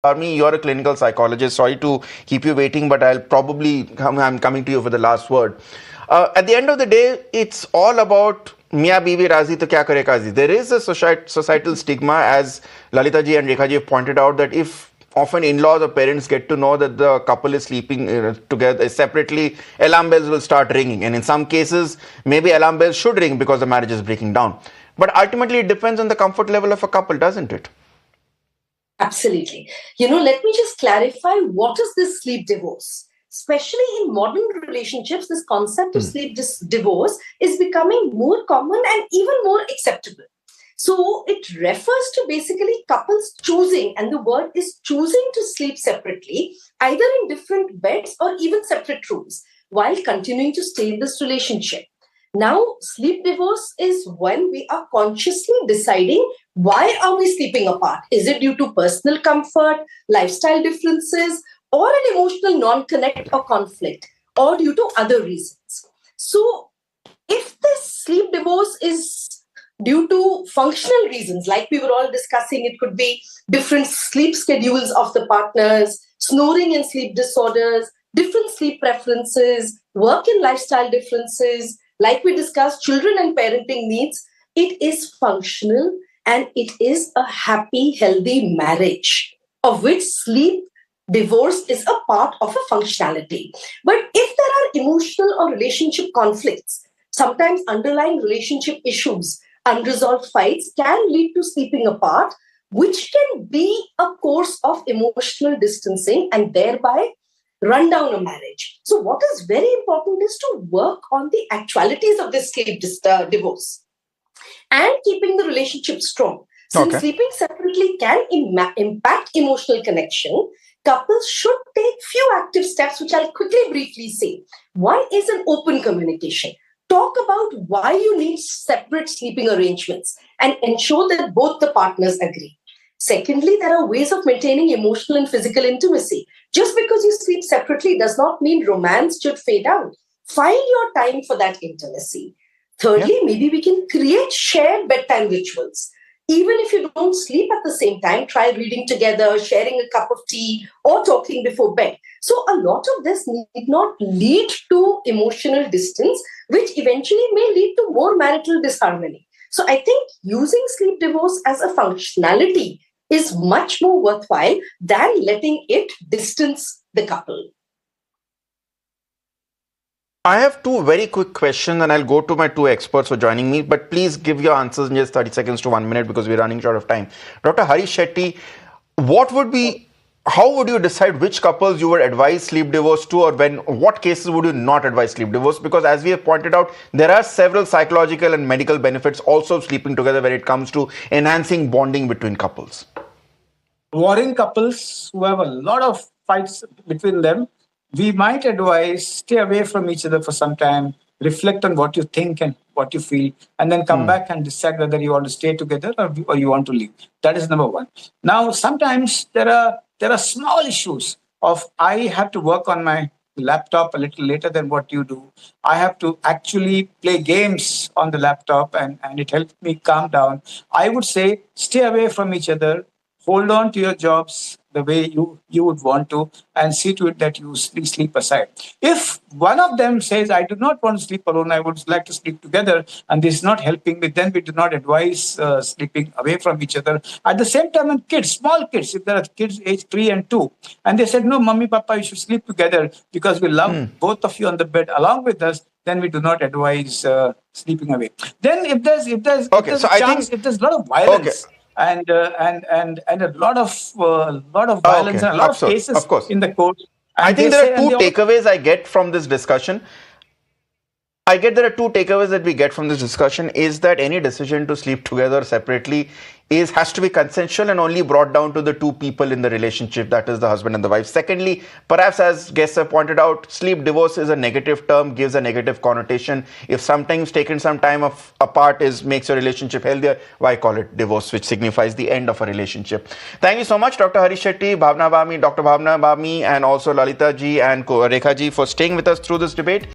Barmi, you're a clinical psychologist. Sorry to keep you waiting, but I'm coming to you for the last word. At the end of the day, it's all about Mia Bibi Razi to kya kare kazi. There is a societal stigma, as Lalita ji and Rekha ji have pointed out, that if often in-laws or parents get to know that the couple is sleeping together separately, alarm bells will start ringing. And in some cases, maybe alarm bells should ring because the marriage is breaking down. But ultimately, it depends on the comfort level of a couple, doesn't it? Absolutely. Let me just clarify, what is this sleep divorce? Especially in modern relationships, this concept of sleep divorce is becoming more common and even more acceptable. So it refers to basically couples choosing, and the word is choosing, to sleep separately, either in different beds or even separate rooms, while continuing to stay in this relationship. Now, sleep divorce is when we are consciously deciding, why are we sleeping apart? Is it due to personal comfort, lifestyle differences, or an emotional non-connect or conflict, or due to other reasons? So, if this sleep divorce is due to functional reasons, like we were all discussing, it could be different sleep schedules of the partners, snoring and sleep disorders, different sleep preferences, work and lifestyle differences, like we discussed, children and parenting needs, it is functional and it is a happy, healthy marriage, of which sleep divorce is a part of a functionality. But if there are emotional or relationship conflicts, sometimes underlying relationship issues, unresolved fights can lead to sleeping apart, which can be a course of emotional distancing and thereby run down a marriage. So what is very important is to work on the actualities of this sleep divorce and keeping the relationship strong. Since sleeping separately can impact emotional connection, couples should take few active steps, which I'll quickly briefly say. One is an open communication. Talk about why you need separate sleeping arrangements and ensure that both the partners agree. Secondly, there are ways of maintaining emotional and physical intimacy. Just because you sleep separately does not mean romance should fade out. Find your time for that intimacy. Thirdly, maybe we can create shared bedtime rituals. Even if you don't sleep at the same time, try reading together, sharing a cup of tea, or talking before bed. So a lot of this need not lead to emotional distance, which eventually may lead to more marital disharmony. So I think using sleep divorce as a functionality is much more worthwhile than letting it distance the couple. I have two very quick questions and I'll go to my two experts for joining me, but please give your answers in just 30 seconds to 1 minute because we're running short of time. Dr. Harish Shetty, how would you decide which couples you would advise sleep divorce to, or what cases would you not advise sleep divorce? Because as we have pointed out, there are several psychological and medical benefits also of sleeping together when it comes to enhancing bonding between couples. Warring couples who have a lot of fights between them, we might advise stay away from each other for some time, reflect on what you think and what you feel, and then come back and decide whether you want to stay together or you want to leave. That is number one. Now, sometimes there are small issues of I have to work on my laptop a little later than what you do. I have to actually play games on the laptop and it helps me calm down. I would say stay away from each other. Hold on to your jobs the way you would want to, and see to it that you sleep aside. If one of them says, I do not want to sleep alone, I would like to sleep together, and this is not helping me, then we do not advise sleeping away from each other. At the same time, when kids, small kids, if there are kids age 3 and 2, and they said, no, mommy, papa, you should sleep together because we love both of you on the bed along with us, then we do not advise sleeping away. Then if there's a chance, if there's a lot of violence, and a lot of violence and a lot of cases in the court. I think there are two takeaways I get from this discussion. There are two takeaways that we get from this discussion is that any decision to sleep together separately has to be consensual and only brought down to the two people in the relationship, that is the husband and the wife. Secondly, perhaps as guests have pointed out, sleep divorce is a negative term, gives a negative connotation. If sometimes taken some time apart makes your relationship healthier, why call it divorce, which signifies the end of a relationship? Thank you so much, Dr. Harish Shetty, Dr. Bhavna Barmi, and also Lalita ji and Rekha ji for staying with us through this debate.